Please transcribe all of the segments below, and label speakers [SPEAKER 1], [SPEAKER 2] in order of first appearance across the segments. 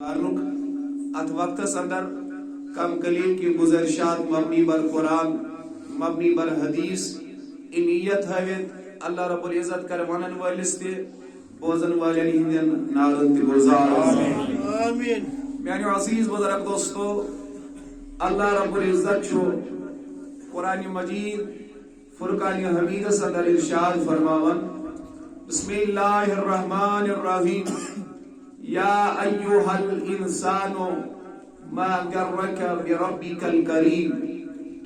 [SPEAKER 1] ات وقت اندر کم کلیم کی گزرشات مبنی بر قرآن مبنی بر حدیث نیت ہاوت اللہ رب العزت کر ونن والس تہ بوزن والن ہندین نارن تہ گزار آمین. میانو عزیز بزرگ دوستو، اللہ رب العزت چھو قرآن مجید فرقان حمید اندر ارشاد فرماون بسم اللہ الرحمن الرحیم یا ایوہ الانسان ما غرک بربک الکریم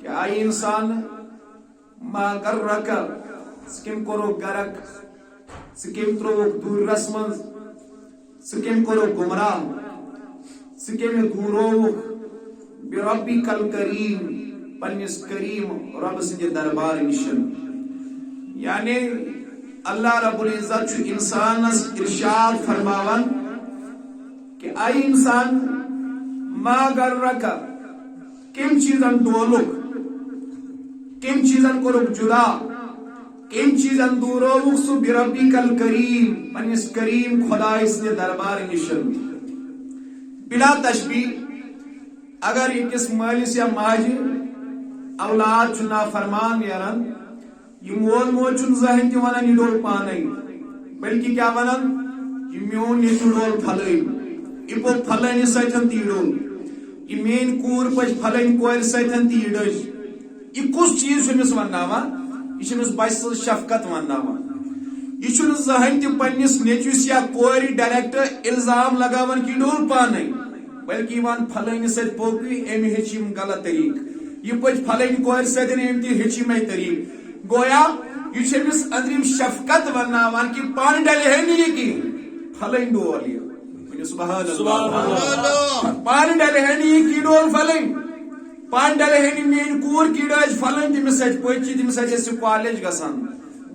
[SPEAKER 1] کہ آئی انسان ما غرک سکم کرو گرک سکم تروک دور رسمن سکم کرو گمراہ سکم گوروک بربک الکریم پنس کریم رب سنجھ دربار نشن. یعنی اللہ رب العزت چھو انسان ارشاد فرماون کہ آئی انسان ما غرک کم چیزن دولک کم چیزن کرک جدا کم چیزن دوروک سو بربک الکریم پنس کریم خدا اس نے دربار نشن. بلا تشبیہ اگر ایکس مالس یا ماجی اولاد چنا فرمان نیرن یہ مول موج چن زہن تہ ونان یہ ڈول پانے بلکہ کیا ونان یہ میون یہ ڈول پھلے یہ پو پھلن سن تی ڈول یہ مین کور پچ پھلن کور سن تی ڈج یہ کس چیز چھ مس وناوان یہ چھ مس بس شفقت وناوان یہ چھ زہن تہ پنس نیچوس یا کوری ڈائریکٹ الزام لگاون کی ڈول پانے بلکہ ون پھلن ست پوکی ام ہچم غلط طریق یہ پچ پھلن کور سن ام تی ہچم طریق گویا یہ چھ مس اندریم شفقت وناوان کہ پان ڈلے ہے نہیں کی پھلن ڈول یہ سبحان اللہ پان ڈلے ہے نہیں کی ڈول پھلن پان ڈلے ہے نہیں مین کور کی ڈج پھلن تم سچ پوچی تم سچ اس کالج گسان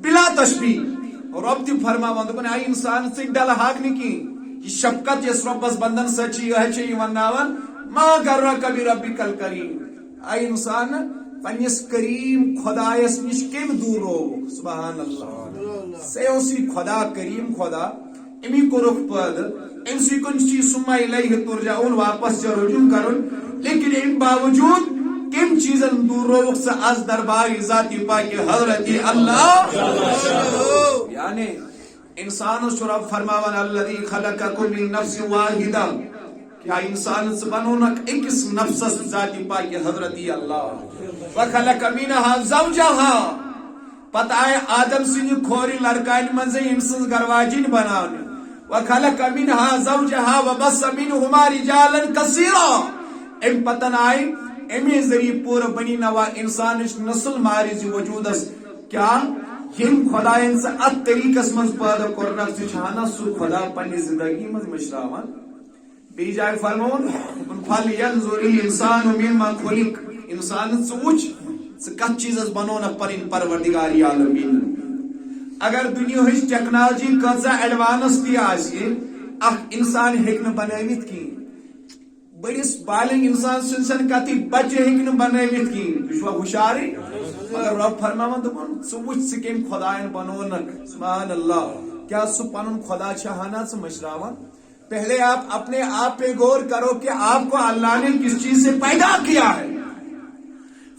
[SPEAKER 1] بلا تشبیہ رب تم فرماوان دپن آئی انسان سے ڈل حق نہیں کی یہ شفقت اس رب بس بندن سچی ہے چھ وناوان ما غرک بربک الکریم آئی انسان پنس کریم خدایس نش کم دور رو سبحان اللہ سے اسی خدا کریم خدا امی کو رخ پد ام سی کن چیز سما الیہ ترجعون واپس رجوع کرن لیکن ام باوجود کم چیزن دور رو سے از دربار ذاتی پاک حضرت اللہ. یعنی انسان شرف فرماون الذی خلقکم من نفس واحدہ کیا انسان سے بنونک ایکس نفس ذاتی پاک حضرت اللہ وخلق منها زوجها پتہ آئے آدم سنی کھوری لڑکان منزے امسز گرواجین بنانے وخلق منها زوجها وبث منهما رجالا كثيرا ام پتن آئے امی ذریعہ پورا بنی نوا انسانش نسل مارز وجودس کیا ہم خدا سے ات طریقس من پیدا کرنا سچانا سو خدا پنی زندگی من مشراوان بی جائے فرمون فل ینظر الانسان مما خلق انسان سوچ کت چیز بنونا پنن پروردگار عالمین. اگر دنیا ہچ ٹیکنالوجی کزا ایڈوانس تھی آسی اخ انسان ہیکن بنائیت کی بڑس بالنگ انسان سن کتی بچے ہیکن بنائیت کی دشوا ہوشاری مگر رب فرماون دپن سوچ سکیم خدایان بنونک سبحان اللہ کیا سو پنن خدا چاہنا سے مشراوان. پہلے آپ اپنے آپ پہ غور کرو کہ آپ کو اللہ نے کس چیز سے پیدا کیا ہے.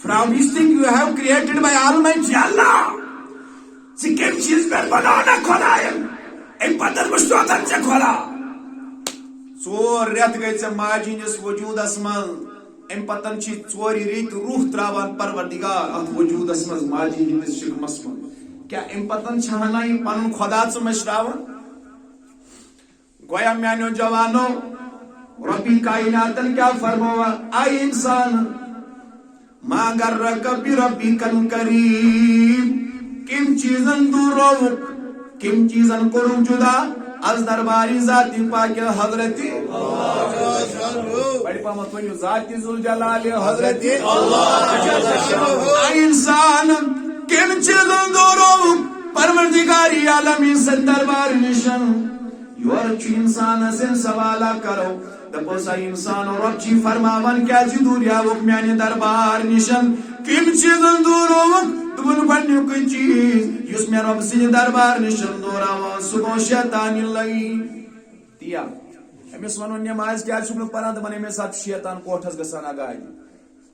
[SPEAKER 1] From this thing you have created by Almighty Allah. Scheme چیز پر بنانا خدایان ایک بدل مشتوتن سے کھولا ژور ریت گئی ژے ماجی ہندس وجودس من ام پتن چھ ژوری ریت روح تراوان پروردگار ات وجودس من ماجی ہندس شکمس من کیا ام پتن چھانا یہ پنن خدا ژ مشراوان. گویا میانو جوانو ربی کائناتن کیا فرماوا آئی انسان ما غرک بربک الکریم کم چیزن دور روک کم چیزن کرو جدا از درباری ذاتی پاک حضرت بڑی پامت ونیو ذاتی ذوالجلال حضرت اے انسان کم چیزن دور روک پروردگاری عالمی سے دربار نشن یور چی انسان سے سوالا کرو دپوسا انسان رب چی فرماون کیا چی دوریا وک میانی دربار نشن کم چیزن دور روک تمن بنیو کوئی چیز یس میں رب سی دربار نشن دوراوان سگو شیطان اللہ دیا امس ونو نماز کیا پران دپان امے سات شیطان کوٹھس گژھان آگاہی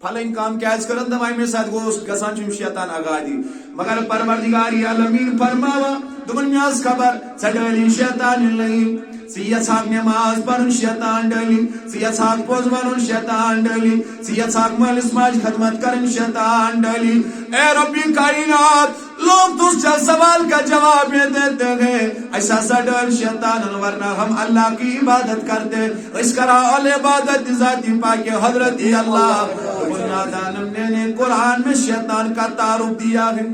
[SPEAKER 1] پھلن کام کیا کران دپان امے سات گوس گژھان شیطان آگاہی مگر پروردگار عالمین فرماوا دپان مے ٲس خبر ژٕ ڈٲلی شیطان لٔگی ژٕ یژھاکھ نماز پرن شیطان ڈٲلی ژٕ یژھاکھ پوٚز ونُن شیطان ڈٲلی ژٕ یژھاکھ مٲلِس ماجہِ خدمت کرٕنۍ شیطان ڈٲلی اے ربی کائنات لوگ تجھ سے سوال کا جواب یہ دیتے گئے ایسا سا ڈر شیطان ورنہ ہم اللہ کی عبادت کرتے اس کرا عبادت ذاتی پاک حضرت اللہ بنیادان نے قرآن میں شیطان کا تعارف دیا ہے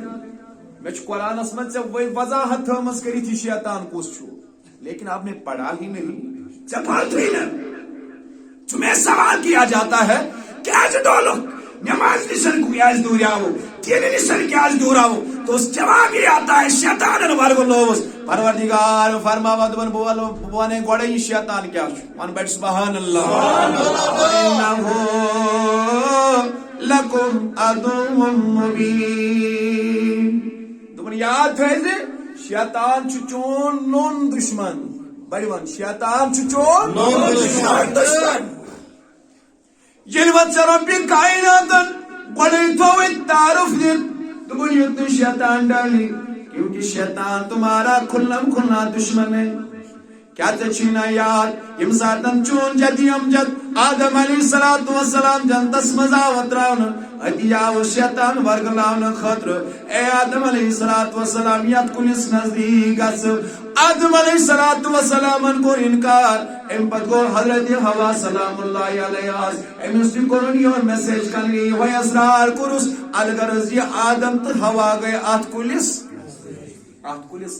[SPEAKER 1] میں قرآن میں سے وہی وضاحت تھمس کری تھی شیطان کس چھو لیکن آپ نے پڑھا ہی نہیں چپالت ہی نہ تمہیں سوال کیا جاتا ہے کیا ڈولو نماز نشن کو کیا دور آو تین نشن کیا دور آو تو اس جواب یہ آتا ہے شیطان انوار کو لوز پروردگار فرماوا دبن بولو بوانے گوڑے ہی شیطان کیا من بیٹھ سبحان اللہ انہو لکم عدو مبین دبن یاد ہے شیطان چون نون دشمن بڑی ون شیطان چون نون دشمن یلوت ربی کائناتن بڑی توی تعارف دن دبن یتن شیطان ڈالی کیونکہ شیطان تمہارا کھلم کھلنا دشمن ہے کیا تچھینا یاد یم ساتن چون جدی امجد آدم علیہ السلام جنتس مزاوت راؤن ادیاو شیطان ورگلاؤن خطر اے آدم علیہ السلام یاد کلیس نزدیک اس آدم علیہ السلام کو انکار ام پت کو حضرت حوا سلام اللہ علیہ امس دی کرنی اور میسیج کرنی و اسرار کرس الغرض یہ آدم تو حوا گئے آت کلیس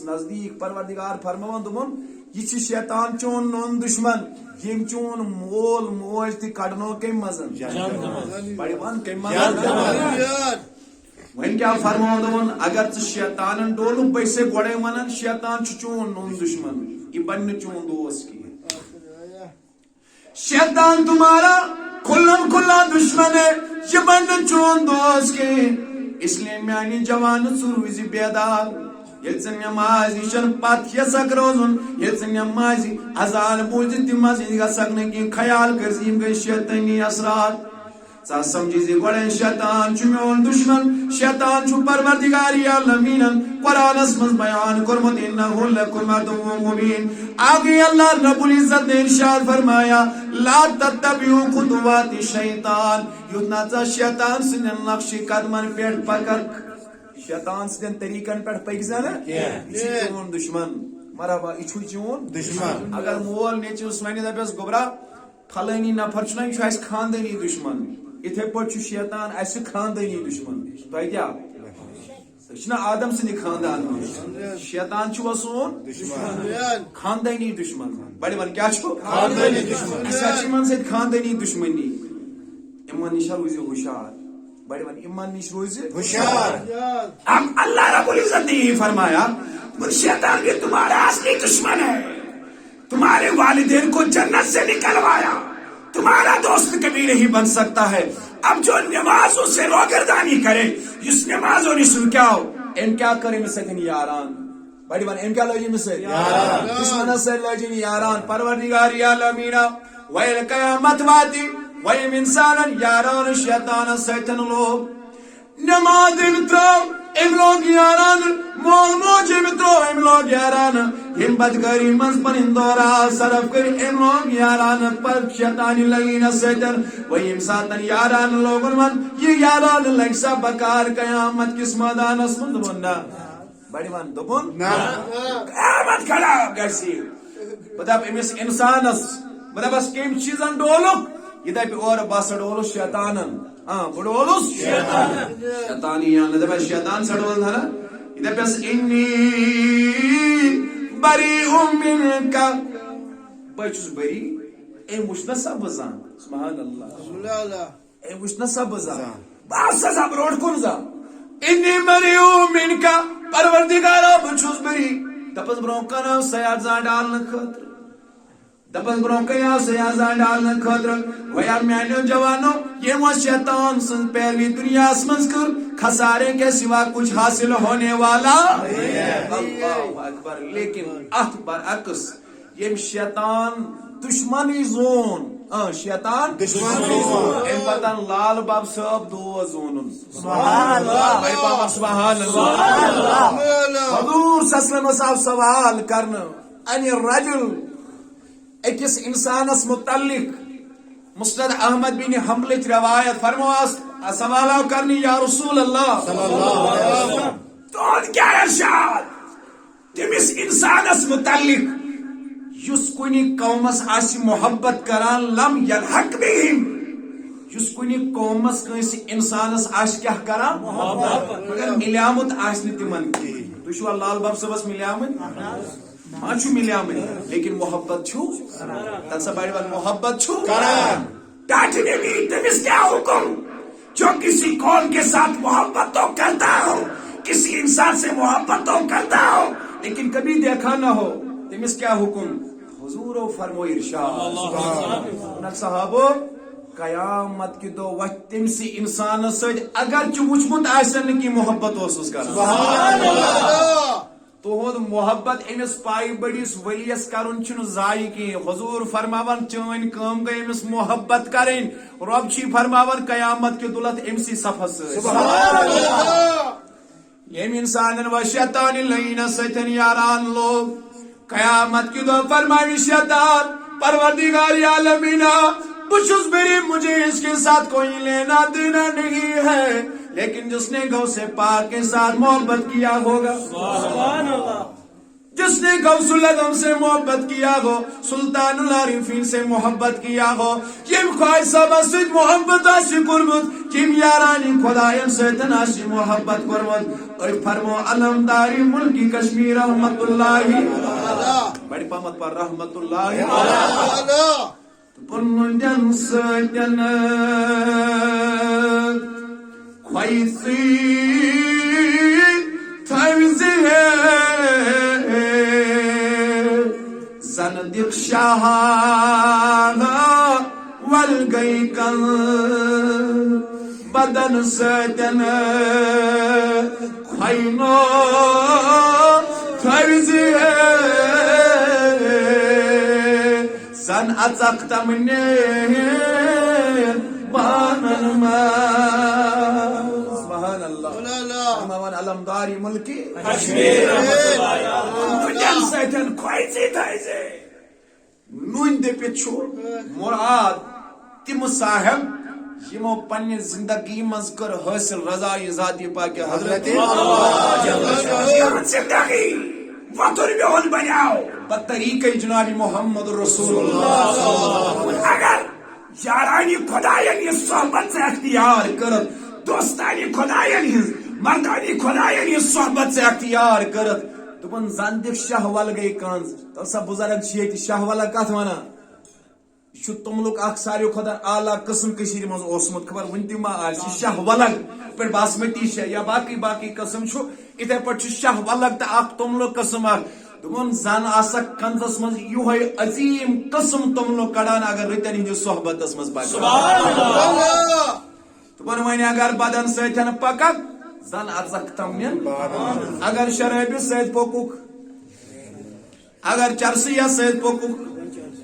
[SPEAKER 1] نزدیک پروردگار فرماون دمون یہ شیطان چون نون دشمن یم چون مول موج تہ کڑنو کم مزن بڑی ون کم مزن ون کیا فرماون دمون اگر ژٕ شیطانن ڈولو بیسے گوڑے ونن شیطان چون نون دشمن یہ بن چون دوست کی شیطان تمہارا کھلم کھلا دشمن ہے یہ بن چون دوست کی اس لیے میانی جوان ژٕ روزِ بیدار یل نماز نشن پت یسک روزن یل نماز اذان بوزت تم مسجد گسک نی خیال کرم گئی شیطانی اثرات ژا سمجھی گوڑے شیطان میون دشمن شیطان پروردگار عالمین قرآنس مز بیان کورمت انہ لکم عدو مبین آگے اللہ رب العزت نے ارشاد فرمایا لا تتبعوا خطوات الشیطان یتنا ژا شیطان سن نقش قدمن پیٹ پکک شیطان سن طریقن پہ پکزا نا یہ چون دشمن مرحبا یہ چون دشمن اگر مول نیچوس ون دپس گوبرا فلانی نفر چھ یہ خاندانی دشمن اتھے پہ شیطان اس خاندانی دشمن تہ کیا یہ آدم سند خاندان شیطان سون خاندانی دشمن بڑی ون کیا خاندانی دشمن سۭتۍ خاندانی دشمنی امن نش روزِ ہوشیار بڑی ون ایمان نش روز ہوشیار اب اللہ رب العزت نے یہ فرمایا شیطان بھی تمہارا اصلی دشمن ہے تمہارے والدین کو جنت سے نکلوایا تمہارا دوست کبھی نہیں بن سکتا ہے اب جو نمازوں سے روگردانی کرے اس نمازوں نے سن کیا ہو ان کیا کرے مسکن یاران بڑی ون ان کیا لوجی مسے دشمن سے لوجی یاران پروردگار عالمین ویل قیامت واتی ویم انسان یاران شیطان سیتن لوگ نماز امترو ام لوگ یاران مول موج امترو ام لوگ یاران ہم بدگاری منز پنن دورا صرف کر ام لوگ یاران پر شیطانی لگین سیتن ویم ساتن یاران لوگن من یہ یاران لگ سا بکار قیامت کس میدان اسمن دبننا بڑی من دبن قیامت کھڑا گرسی بتاب امس انسانس بتاب اس کم چیزن ڈولک یہ دپ اور بس ڈولس شیطانن بڑولس شیطانی دپ شیطان سڈول تھا نا یہ دپس انی بریء منک بچس بری اے وچھنا سب زان سبحان اللہ اے وچھنا سب زان بس سا بروٹ کن زا انی بریء منک پروردگارا بچس بری دپس برون کنا سیاد زان ڈالن خاطر دپس برون کیا سیازان ڈالن خاطر ویا میانو جوانو یہ وہ شیطان سن پیروی دنیا اسمنز کر خسارے کے سوا کچھ حاصل ہونے والا اللہ اکبر لیکن برعکس یم شیطان دشمنی زون شیطان دشمنی زون ام پتن لال باب صاحب دو زونن سبحان اللہ سبحان اللہ حضور صلی اللہ علیہ وسلم سوال کرنا ان الرجل اکس انسانس متعلق مسند احمد بن حنبل روایت فرماس سوال کرنی یا رسول اللہ صلی اللہ علیہ وسلم تو کیا ارشاد تمس انسانس متعلق یس کنی قومس آسی محبت کران لم یلحق بہم یس کنی قومس کنسی انسانس آس کیا کران مگر ملیامت آسنی تمن کی تو شو لال باب صبس ملیامت ماں چھو ملیامت لیکن محبت چھو تن سا بڑی بات محبت چھو کران ڈاٹی نبی تمس کیا حکم جو کسی قوم کے ساتھ محبت تو کرتا ہو کسی انسان سے محبت تو کرتا ہو لیکن کبھی دیکھا نہ ہو تمس کیا حکم حضور فرمو ارشاد صحابو قیامت کی دو وقت تم سی انسان سج اگر وچمت آسن کی محبت اوسس کر تہد محبت امس پائی بڑیس ولیس کرن چھ ضائع کی حضور فرماون چون کام گئی امس محبت کریں رب چھ فرماون قیامت کے دولت امسی صفحہ یم انسان و شیطان لین ستن یاران لوگ قیامت کی دو فرمائی شیطان پروردگار عالمین بچس بری مجھے اس کے ساتھ کوئی لینا دینا نہیں ہے لیکن جس نے غوث پاک کے ساتھ محبت کیا ہوگا سبحان اللہ جس نے غوث العظم سے محبت کیا ہو سلطان العارفین سے محبت کیا ہو یم خواہش صاحب سے محبت آسی کرمت یم یارانی خدایان سیتن آسی محبت کرمت اے فرمو علمداری ملکی کشمیر رحمت اللہ بڑی پامت پر رحمت اللہ پنن جن سیتن خواہشی تھوزی زندق شاہ ولگئی کل بدن سدن خینو تھوزی زن اچکتم بانن ما سبحان اللہ علمداری ملکی کشمیر دنیا سیتن خویزی تھائزے نوین دے پیچھو مراد تم صاحب یمو پنی زندگی مذکر حاصل رضای ذاتی پاک حضرت زندگی وطر بیول بناو بطریقہ جناب محمد رسول اللہ اگر یارانی خدایانی صحبت سے اختیار کرت دوستانی خدایانی مردانی خدایانی صحبت سے اختیار کرت دپن زندق شاہ ول گئی کنز تو سب بزرگ چیت شاہ والا کت وانا یہ تملک اخ ساروی کھوتہ اعلیٰ قسم کشیر مز اوسمت خبر ون تہ ما آسہ شاہ ولگ پہ باسمتی شاہ یا باقی قسم چھ اتھے پہ شاہ ولگ تو اخ تملک قسم اخ دپن زن آسا کنزس مز یہ عظیم قسم تملک کڑان اگر رتن ہند صحبت مز دپن ون اگر بدن ستن پکک زن اچک تمن اگر شرابی ست پوکک اگر چرسیا ست پوکک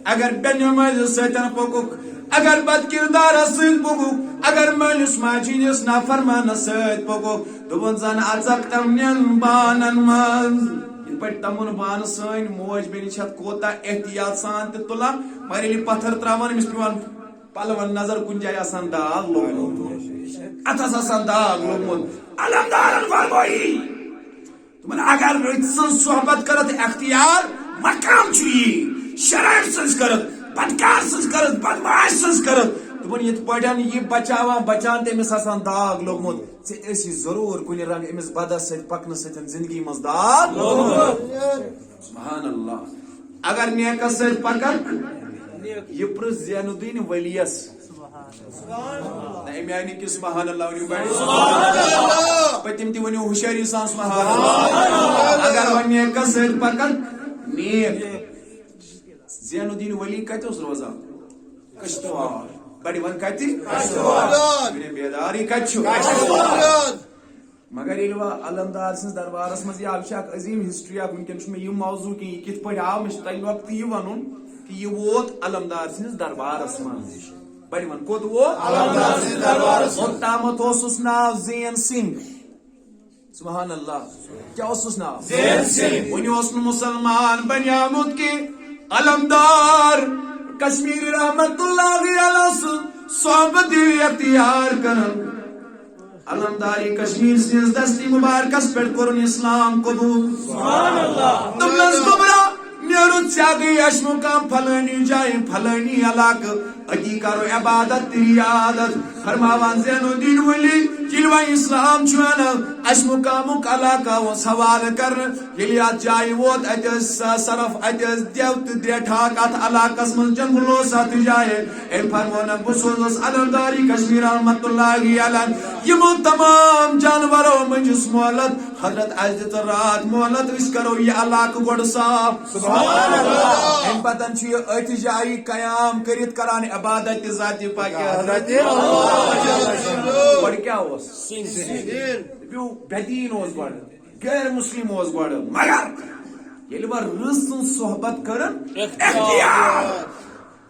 [SPEAKER 1] اگر بنیامز ستن پوکک اگر بد کردار ست پوکک اگر مالس ماجینس نافرمان ست پوکک دپن زن اچک تمن بانن مز پہ تمن بان سن موج بین چھت کوتا احتیاط سان تلان مگر یل پتھر تراوان امس پیوان پلون نظر کن جائے آسان داغ لوگمت اتس آسان داغ لوگمت علمدارن فرمائی تمن اگر رت سن صحبت کرت اختیار مقام چی شرائط سنس کرت بدکار سنس کرت بدمعاش سنس کرت دپن یت پڑھن یہ بچان تمس آسان داغ لوگمت ثی ضرور کن رنگ امس بدس ست پکن ستن زندگی مز داغ سبحان اللہ اگر نیکس ست پکن یہ پر زین الدین ولیس یعنی کہ سبحان اللہ ونیو بڑی پتم تی ونیو ہوشیاری سان سبحان اللہ اگر ون نیکس ست پکن نیک زین الدین ولی کت اس روزان کشتوار بڑی ون کتی کشتوار بیداری کچھ مگر ییٚلہِ وۄنۍ علمدار سٕنٛدِس دربارس منٛز یہِ چھِ اکھ عظیٖم ہسٹری اکھ وٕنکیٚن چھُ مےٚ یہِ موضوٗع کہِ یہِ کِتھ پٲٹھۍ آو مےٚ چھُ تۄہہِ وقتہٕ یہِ وَنُن کہِ یہِ ووت علمدار سٕنٛدِس دربارس منٛز بڑِ وَن کوٚت ووت اوٚتامَتھ اوسُس ناو زین سنگھ سبحان اللہ کیٛاہ اوسُس ناو وۄنۍ اوس نہٕ مُسلمان بنیومُت کینٛہہ علمدار کشمیٖری رحمت اللہ علیہ سُنٛد صحبت اختیار کران علمداری کشمیر سٕنٛدِس دستی مبارکس پٮ۪ٹھ کوٚرُن اسلام قبوٗل دوٚپنس گوٚبرا نیرُن ژےٚ گٔے اَسہِ مُقام پھلٲنی جایہِ پھلٲنی علاقہٕ أتی کرو عبادت تیری عادت فرماوان زین الدین ولی ییٚلہِ وۄنۍ اسلام چھُ انان اَسہِ مُقامُک علاقہ اوس حوالہٕ کرنہٕ ییٚلہِ اتھ جایہِ ووت اتہِ ٲسۍ صرف اتہِ ٲسۍ دیو تہٕ درٛٮ۪ٹھاک اتھ علاقس منٛز جنگل اوس اتھ جایہِ أمۍ فرمونکھ بہٕ سوزس علمداری کشمیر رحمت اللہ علیہ یِمو تمام جانورو مٔنٛجِس مولت حضرت اسہِ دِژ راتھ مولت أسۍ کرو یہِ علاقہٕ گۄڈٕ صاف امہِ پتہٕ چھُ یہِ أتھۍ جایہِ قیام کٔرِتھ کران عبادت ذاتِ پاک حضرت گۄڈٕ کیٛاہ اوس بدیٖن اوس گۄڈٕ غیر مسلم اوس گۄڈٕ مگر ییٚلہِ وۄنۍ رٕژ سٕنٛز صحبت کٔرٕن اختیار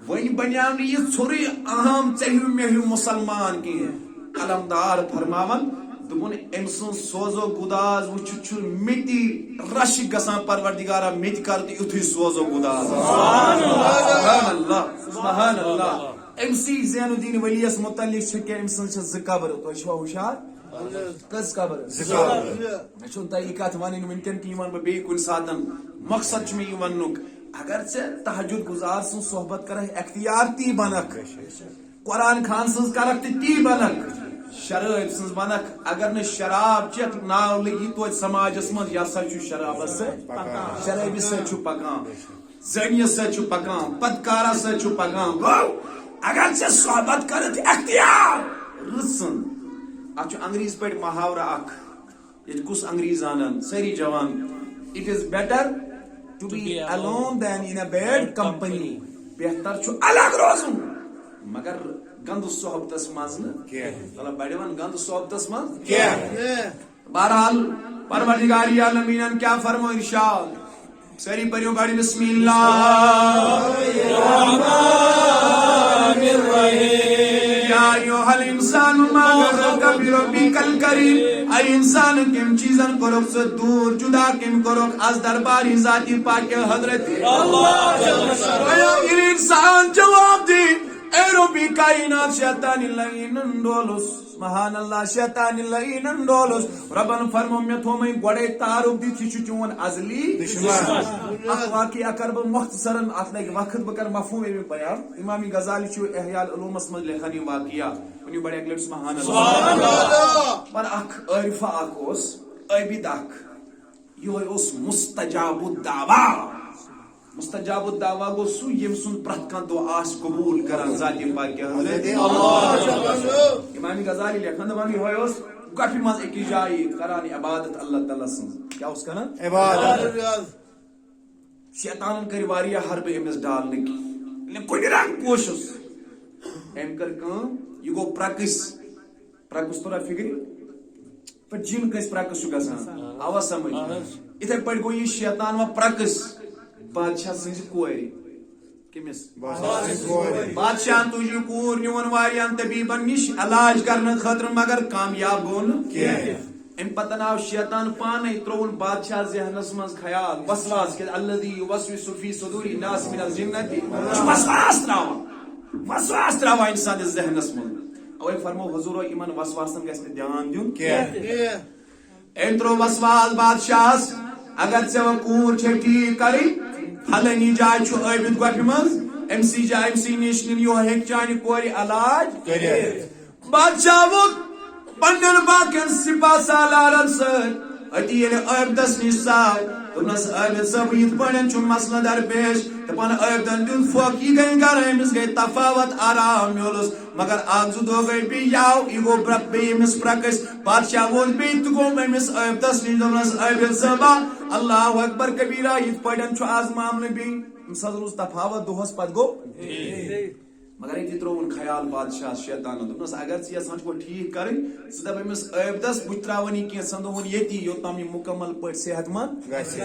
[SPEAKER 1] وۄنۍ بنیٛاو نہٕ یہِ ژھوٚرُے اہم ژےٚ ہیوٗ مےٚ ہیوٗ مُسلمان کینٛہہ علمدار فرماون دوٚپُن أمۍ سٕنٛز سوزو گُداز وٕچھِتھ چھُ مےٚ تہِ رش گژھان پروردگارا مےٚ تہِ کر تہٕ یُتھُے سوزو گُداز سبحان اللہ سبحان اللہ أمسٕے زین الدین ؤلیَس مُتعلق چھِ کینٛہہ أمۍ سٕنٛز چھِ زٕ قبرٕ تُہۍ چھِوا ہُشار کٔژ قبر مےٚ چھُنہٕ تۄہہِ یہِ کتھ وَنٕنۍ وٕنکیٚن کہِ یہِ وَنہٕ بہٕ بیٚیہِ کُنہِ ساتہٕ مقصد چھُ مےٚ یہِ وَننُک اگر ژےٚ تہجد گُزار سٕنٛز صحبت کرکھ اختیار تی بنکھ قرآن خان سٕنٛز کرکھ تہٕ تی بنکھ شرٲبۍ سٕنٛز بنکھ اگر نہٕ شراب چٮ۪کھ ناو لگی توتہِ سماجس منٛز یہِ ہسا چھُ شرابس سۭتۍ شرٲبی سۭتۍ چھُ پکان زٔنِس سۭتۍ چھُ پکان بدکارا سۭتۍ چھُ پکان گوٚو اگر ژےٚ صحبت کرکھ اختیار رٕژن اتھ چھُ انگریٖزی پٲٹھۍ محاورٕ اکھ ییٚتہِ کُس انگریٖز زانان سٲری جوان it is better to be alone then in a bad company بہتر چھُ الگ روزُن مگر گندٕ صحبتس منٛز نہٕ بڑِ ون گندٕ صحبتس منٛز بہرحال پروردگار عالمیٖنن کیٛاہ فرمو ارشاد سٲری پٔرِو گۄڈٕ بسم اللہ یا ایھا الانسان ما غرک بربک الکریم اے انسان کم چیزن کوٚرُکھ ژٕ دوٗر جدا کم کوٚرُکھ از درباری ذاتِ پاک حضرت اے انسان جواب دی اے ربی کائنات شیطان لعینن ڈولس سبحان اللہ شیطان لعینن ڈولس ربن فرمو مےٚ تھومے گۄڈے تعارف دِتھ یہِ چھُ چون ازلی اکھ واقعہ کر بہٕ مختصرن اتھ لگہِ وقت بہٕ کرٕ مفہوم امیُک بیان امام غزالی چھُ احیاء العلومس منٛز لیکھان یہِ واقعہ ؤنِو بڑِ اکہِ لٹہِ سبحان اللہ پر اکھ عٲرفہ اکھ اوس عٲبِد اکھ یِہوے اوس مستجاب الدعوا مستجاب الدعوا گوٚو سُہ ییٚمۍ سُنٛد پرٛٮ۪تھ کانٛہہ دُعا آسہِ قبوٗل کران ذاتِ پاک حضرت امام غزالی لیکھان دپان یِہوے اوس گۄپھِ منٛز أکِس جایہِ کران عبادت اللہ تعالیٰ سٕنٛز کیٛاہ اوس کران عبادت شیطانن کٔرۍ واریاہ حربہٕ أمِس ڈالنٕکۍ کُنہِ رنٛگہٕ کوٗشِش أمۍ کٔر کٲم یہِ گوٚو پرٛکُس توٚرا فِکرِ پتہٕ جِن کٲنٛسہِ پرٛکُس چھُ گژھان آوا سمجھ یِتھے پٲٹھۍ گوٚو یہِ شیطان وۄنۍ پرٛکٕس بادشاہ سٕنٛزِ کورِ کٔمِس بادشاہن تُج یہِ کوٗر نیوٗن واریاہن طبیٖبن نِش علاج کرنہٕ خٲطرٕ مگر کامیاب گوٚو نہٕ کینٛہہ امہِ پتہٕ آو شیطان پانے ترٛووُن بادشاہ ذہنس منٛز خیال وسواس کہِ الذی یوسوسُ فی صدور الناس من الجنۃ وسواس تراوان انسان ذہنس منٛز اوے فرمو حضورو یِمن وسواسن گژھِ نہٕ دھیان دیُن کینٛہہ أمۍ ترٛوو وسواس بادشاہس اگر ژےٚ وۄنۍ کوٗر چھے ٹھیٖک کرٕنۍ پھلٲنی جایہِ چھُ عٲبِد گۄپھِ منٛز أمسٕے جایہِ أمسٕے نِش نِن یِہوے ہیٚکہِ چانہِ کورِ علاج کٔرِتھ بادشاہ ووت پننٮ۪ن باقین سپاہ سالارن سۭتۍ أتی ییٚلہِ عٲبدس نِش ژاو دوٚپنس عٲبد صٲب یِتھ پٲٹھۍ چھُ مسلہٕ درپیش دپان عٲبدن دیُت پھۄکھ یہِ گٔے گرٕ أمِس گٔے تفاوت آرام میوٗلُس مگر اکھ زٕ دۄہ گٔے بیٚیہِ یاو یہِ گوٚو بیٚیہِ أمِس پرٛکٕس بادشاہ ووت بیٚیہِ تہِ گوٚو أمِس عٲبدس نِش دوٚپنس عٲبد صٲبا اللہ اکبر کبیٖرا یِتھ پٲٹھۍ چھُ آز معاملہٕ بیٚیہِ أمِس حظ روٗز تفاوت دۄہس پتہٕ گوٚو مگر یہ ترون خیال بادشاہ شیطان دس اگر ژھان چھو ٹھیک کریں ژٕ دپ أمس عٲبدس بہٕ تراون یہ کینٛژن دۄہن ییٚتی یوٚتام یہ مکمل پٲٹھۍ صحت مند گژھِ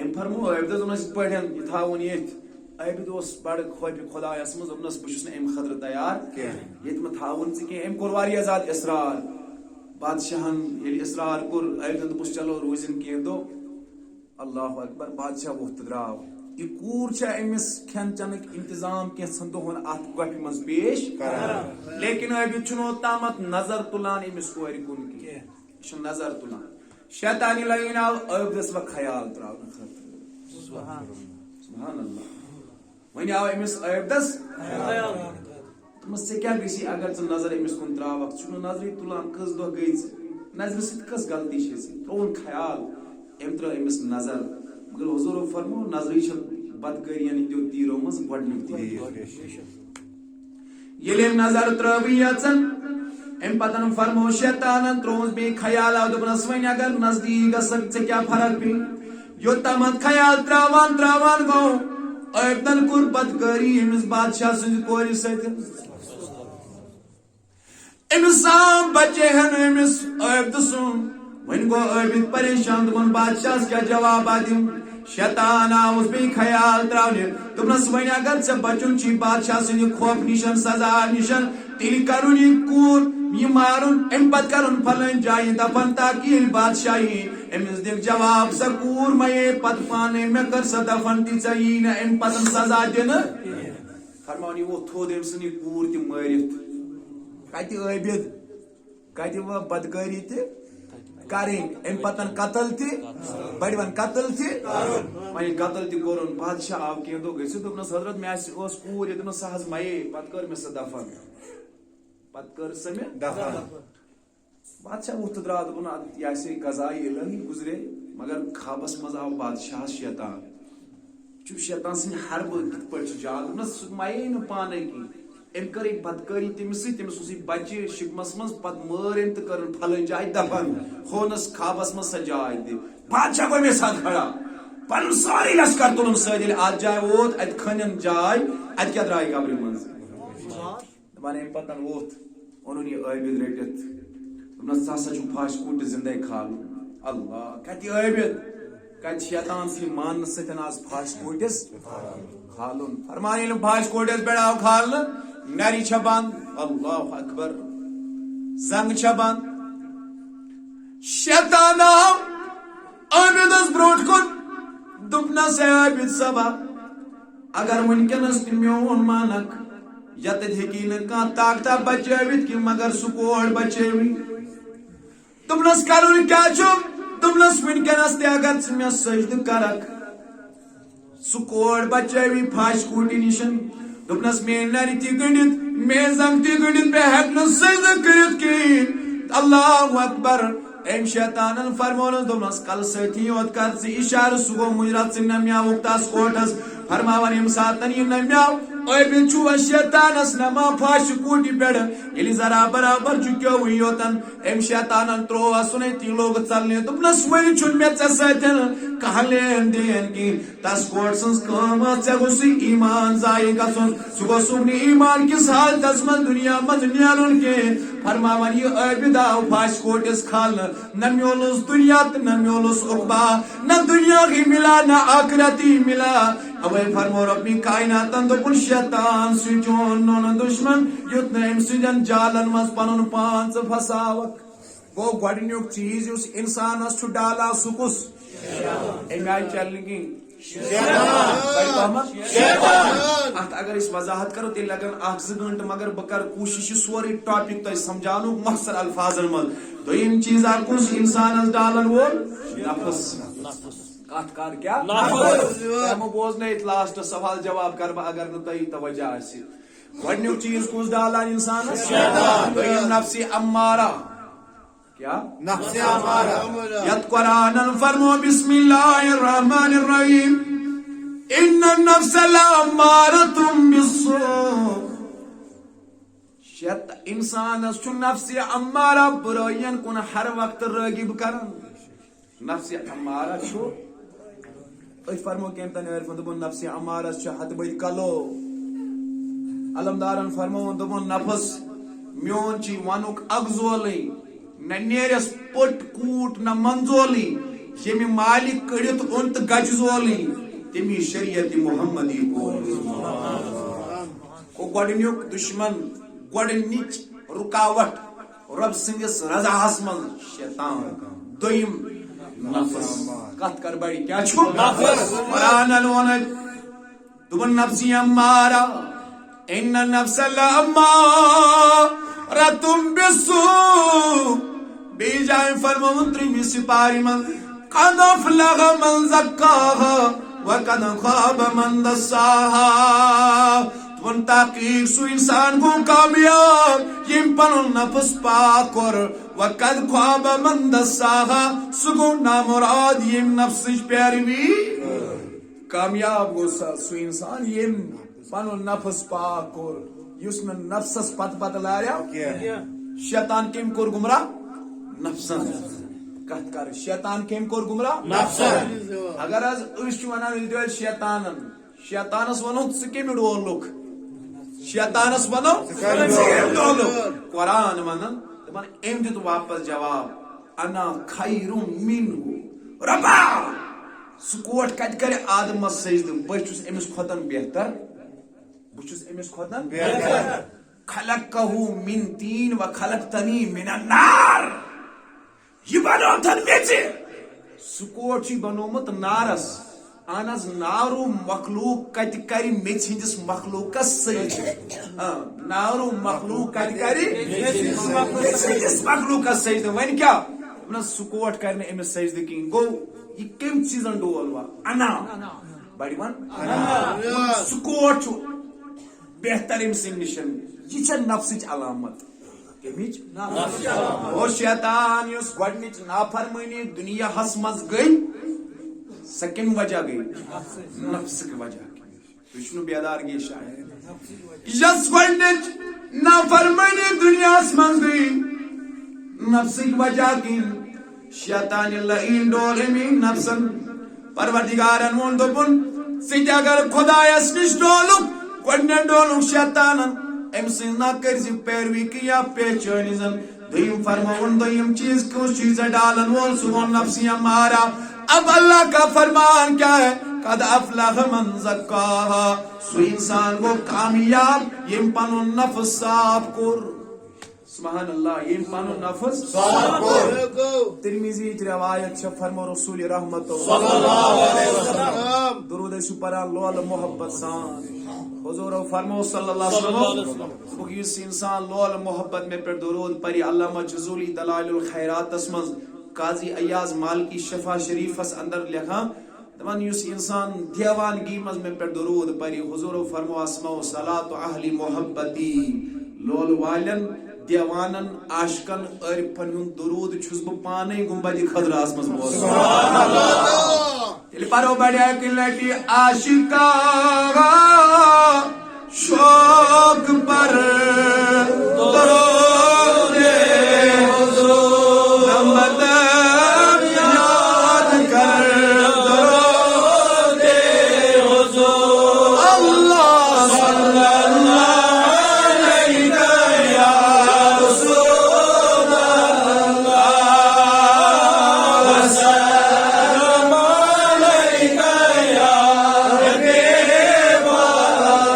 [SPEAKER 1] أمۍ فرمو عٲبدس دوٚپنس یِتھ پٲٹھۍ یہِ تھاوُن ییٚتھۍ عٲبد اوس بڑٕ خوفہِ خۄدایس منٛز دوٚپنس بہٕ چھُس نہٕ امہِ خٲطرٕ تیار ییٚتہِ مہ تھاوُن ژٕ کینٛہہ أمۍ کوٚر واریاہ زیادٕ اصرار بادشاہن ییٚلہِ اصرار کوٚر عٲبدن دوٚپُس چلو روٗزِن کینٛہہ دۄہ اللہ اکبر بادشاہ ووٚتھ تہٕ درٛاو یہ کوٗر چھےٚ أمِس کھٮ۪ن چٮ۪نُک انتظام کینٛژن دۄہن اتھ گۄپھِ منٛز پیش کران لیکن عٲبد چھُنہٕ اوٚتامتھ نظر تُلان أمِس کورِ کُن کینٛہہ یہِ چھُ نظر تُلان شیطانی لٲگِن آو عٲبدس وۄنۍ خیال تراونہٕ خٲطرٕ سبحان اللہ وۄنۍ آو أمِس عٲبدس دوٚپمس ژےٚ کیٛاہ گژھی اگر ژٕ نظر أمِس کُن تراوکھ ژٕ چھُکھ نہٕ نظرٕے تُلان کٔژ دۄہ گٔے ژےٚ نظرِ سۭتۍ کۄس غلطی چھےٚ ژےٚ ترٛووُن خیال أمۍ ترٲو أمِس نظر مگر حضوٗرو فرمو نظرٕے چھِ بدکٲرین ہٕنٛدیو تیٖرو منٛز گۄڈنیُک تیٖر ییٚلہِ أمۍ نظر ترٲوٕے یٲژن أمۍ پتن فرمو شیطانن ترٛووُس بیٚیہِ خیال آو دوٚپنس وۄنۍ اگر نزدیٖک گژھکھ ژےٚ کیٛاہ فرق پیٚیہِ یوٚتامتھ خیال تراوان تراوان گوٚو عٲبدن کوٚر بدکٲری أمِس بادشاہ سٕنٛزِ کورِ سۭتۍ أمِس سام بچے ہن أمِس عٲبدٕ سُنٛد وۄنۍ گوٚو عٲبد پریشان دوٚپُن بادشاہس کیٛاہ جوابا دِم شیطان آوُس بیٚیہِ خیال تراونہِ دوٚپنس وۄنۍ اگر ژےٚ بچُن چھُے بادشاہ سٕنٛدِ خوف نِشن سزا نِشن تیٚلہِ کرُن یہِ کوٗر یہِ مارُن امہِ پتہٕ کرُن فلٲنۍ جایہِ دفن تاکہِ ییٚلہِ بادشاہ یی أمِس دِکھ جواب سۄ کوٗر مَیے پتہٕ پانے مےٚ کٔر سۄ دفن تہِ ژےٚ یی نہٕ امہِ پتہٕ سزا دِنہٕ فرماوُن یہِ ووٚتھ تھوٚد أمۍ سٕنٛز یہِ کوٗر تہِ مٲرِتھ کتہِ عٲبد کتہِ وۄنۍ بدکٲری تہِ کرٕنۍ امہِ پتن قتل تہِ بڑِوَن قتل تہِ وۄنۍ قتل تہِ کوٚرُن بادشاہ آو کینٛہہ دۄہ گٔژھِتھ دوٚپنس حضرت مےٚ ٲس کوٗر یہِ دوٚپنس سۄ حظ مَیے پتہٕ کٔر مےٚ سۄ دفن پتہٕ کٔر سۄ مےٚ دفن بادشاہ ووٚتھ تہٕ درٛاو دوٚپُن ادٕ یہِ آسہِ قضایہِ الہی گُزرے مگر خوابس منٛز آو بادشاہس شیطان یہِ چھُ شیطان سٕنٛدِ حربہٕ کِتھ پٲٹھۍ چھُ جال دوٚپنس سُہ مَیے نہٕ پانے کینٛہہ أمۍ کٔرٕے بدکٲری تٔمِس سۭتۍ تٔمِس اوس یہِ بچہِ شِکمس منٛز پتہٕ مٲر أمۍ تہٕ کٔرٕن پھلٲنۍ جایہِ دفن ہونس خوابس منٛز سۄ جاے تہِ بادشاہ گوٚو مےٚ ساتہٕ کھڑا پنُن سورُے لشکر تُلُن سۭتۍ ییٚلہِ اتھ جایہِ ووت اتہِ کھٔنِن جاے اتہِ کیٛاہ درٛاے قبرِ منٛز دپان امہِ پتن ووٚتھ اوٚنُن یہِ عٲبد رٔٹِتھ دوٚپنس ژٕ ہسا چھُکھ پھاش کوٗٹہِ زندے کھالُن اللہ کتہِ عٲبد کتہِ شیطان سٕنٛدِ ماننہٕ سۭتۍ آز پھاش کوٗٹِس کھالُن فرمان ییٚلہِ پھاش کوٗٹِس پٮ۪ٹھ آو کھالنہٕ نرِ چھےٚ بنٛد اللہ اکبر زنٛگہٕ چھےٚ بنٛد شیطان آو عٲبدس برٛونٛٹھ کُن دوٚپنس اے عٲبد صٲبا اگر وُنکیٚنس تہِ میون مانکھ یتتھ ہیٚکی نہٕ کانٛہہ طاقتا بچٲوِتھ کینٛہہ مگر سُہ کور بچٲوی دوٚپنس کرُن کیٛاہ چھُ دوٚپنس وُنکیٚنس تہِ اگر ژٕ مےٚ سجدٕ کرکھ سُہ کور بچٲوی پھاش کوٗٹہِ نِشن دوٚپنس میٲنۍ نرِ تہِ گٔنڈِتھ میٲنۍ زنٛگہٕ تہِ گٔنڈِتھ بہٕ ہیٚکہٕ نہٕ سجدٕ کٔرِتھ کِہیٖنۍ اللہ اکبر أمۍ شیطانن فرمونس دوٚپنس کلہٕ سۭتی یوت کر ژٕ اِشارٕ سُہ گوٚو مُجرت ژٕ نمیاوُکھ تس کوٹھس فرماوان ییٚمہِ ساتن یہِ نمیاو عٲبد چھُ وۄنۍ شیطانس نما پھاشہِ کوٗٹہِ پٮ۪ٹھ ییٚلہِ ذرا برابر جُکیوٕے یوتن أمۍ شیطانن تروو سُنے تی لوگ ژلنہِ دوٚپنس وۄنۍ چھُنہٕ مےٚ ژےٚ سۭتۍ کانٛہہ لین دین کینٛہہ تس کوٹ سٕنٛز کٲم ٲس ژےٚ گوٚژھُے ایمان ضایہِ گژھُن سُہ گوٚژھُکھ نہٕ ایمان کِس حالتس منٛز دُنیا منٛز نیرُن کینٛہہ فرماوان یہِ عٲبد آو پھاش کوٹِس کھالنہٕ نہ میولُس دُنیا تہٕ نہ میولُس عقبا نہ دُنیاہٕے مِلا نہ آخرتی مِلا اوے فرمو رۄبِ کایناتن دوٚپُن شیطان سُہ چون دُشمن یُتھ نہٕ أمۍ سٕنٛدٮ۪ن جالن منٛز پنُن پان ژٕ پھساوکھ گوٚو گۄڈٕنیُک چیٖز یُس انسانس چھُ ڈالان سُہ کُس امہِ آیہِ چلنہٕ اتھ اگر أسۍ وضاحت کرو تیٚلہِ لگن 1-2 گٲنٹہٕ مگر بہٕ کرٕ کوٗشش یہِ سورُے ٹاپک تۄہہِ سمجھاونُک مۄخصر الفاظن منٛز دوٚیِم چیٖز اکھ کُس انسانس ڈالن وول نفس کتھ کر کیٛاہ نفس بوزنٲیِتھ لاسٹ سوال جواب کرٕ بہٕ اگر نہٕ تۄہہِ توجہ آسہِ گۄڈٕنیُک چیٖز کُس ڈالان انسانس دوٚیِم نفسِ امارہ کیا نفس امارہ یت قرآنن فرمو بسم اللہ الرحمن الرحیم ان النفس لامارۃ بالسوء انسانس چھُ نفس امارہ برٲیین کُن ہر وقت رٲغب کران نفس امارہ چھُ أتھۍ فرمو کٔمۍ تانۍ عٲرفن دوٚپُن نفس امارس چھُ ہتہٕ بٔدۍ کلو علمدارن فرمون دپن نفس میون چی ونک اگزولی نہ نیرس پٹ کوٹ نہ منزولی یمی مالک کڑت انت گجزولی تمی شریعت محمدی کو گۄڈنیُک دشمن گۄڈنِچ رکاوٹ رب سندس رضاہس من شیطان دویم نفس کت کر بڑی کیا چھو قرآن الونج دبن نفسی امارا ان النفس لامارتم بالسوء بیجائیں فرمون تریمی سپاری من قد افلغ من زکاها وقد خاب من دساها تون تحقیق سو انسان کو کامیاب یم پنن نفس پاک اور وقد خواب من دساها سگو نامراد یم نفس پیروی کامیاب گو سو انسان یم پنن نفس پاک اور یس میں نفسس پت پت لاریا شیطان کم کور گمراہ نفسن کت کر شیطان کم کور گمراہ نفسن اگر از اس ونان شیطانن شیطانس ونو سکم ڈولک شیطانس ونو قرآن ونن دپن ام دیت واپس جواب انا خیر منہ ربا سکوٹ کت کر آدمس سجدہ بہت امس کھوتن بہتر بچس امس کھوتن بہتر خلقہ من تین و خلقتنی من النار یہ بنوتن میچ سکوٹ چی بنومت نارس آنز نارو مخلوق کت کری میچ ہندس مخلوقس سجدہ نارو مخلوق کت کری میچ ہندس مخلوقس سجدہ ون کیا سکوٹ کرنے امس سجدہ کین گو یہ کم چیزن ڈول وا انا بڑی ون سکوٹ بہتر ام سن نشن یہ نفسچ علامت اور شیطان یس گۄڈنِچ نافرمانی دنیا ہس مز گئی سہ کم وجہ گئی نفس کی وجہ وشنو بیدار گی شاید یس گۄڈنِچ نافرمانی دنیا ہس مز گئی نفس کی وجہ کی شیطان لعین ڈول امی نفسن پروردگارن وون دپن سید اگر خدایس نش ڈولک گۄڈنیٚتھ ڈولک شیطانن ام سن نہ کرز پیروی کیا پہچانی زن دیم فرماون دیم چیز کیوں چیز ڈالن وول سون نفسی ہمارا اب اللہ کا فرمان کیا ہے قد افلح من زکاها سو انسان وہ کامیاب یم پنن نفس صاف کر سبحان اللہ یم پنن نفس صاف کر ترمذی روایت چھ فرمو رسول رحمت صلی اللہ علیہ وسلم درود اس پر لول محبت سان حضور فرمو صلی اللہ علیہ وسلم وہ اس انسان لول محبت میں پر درود پڑھی علامہ جزولی دلائل الخیرات اسمز قاضی ایاز مالکی شفا شریف اس اندر لکھا دپان اس انسان دیوانگی مز میں پر درود پڑھی حضور فرمو اسماء صلاۃ اہل محبتی لول والن دیوانن عاشقن عرفن درود چھس بہ پانے گنبد خضراس مز بول سبحان اللہ تیل پرو بڑیا کلٹی عاشقا شوق پر درود حضور نمبر یاد کر درود حضور اللہ صلی اللہ علیہ یا رسول اللہ وسلم علیک یا حبیب اللہ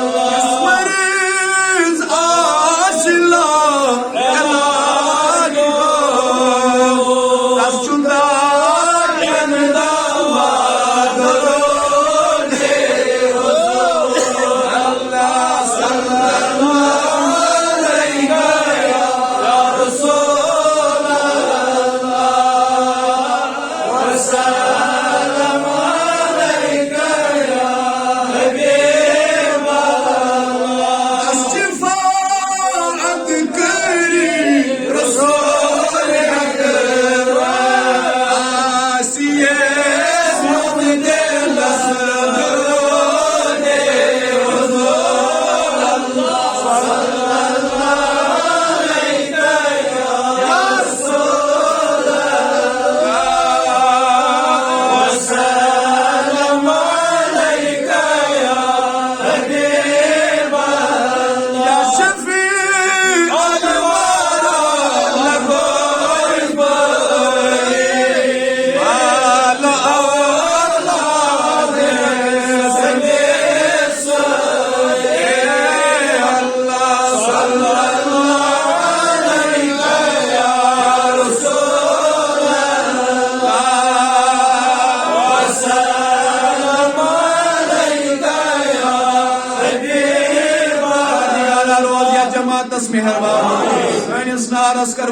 [SPEAKER 1] جماعتس مہربان سانس نارس کر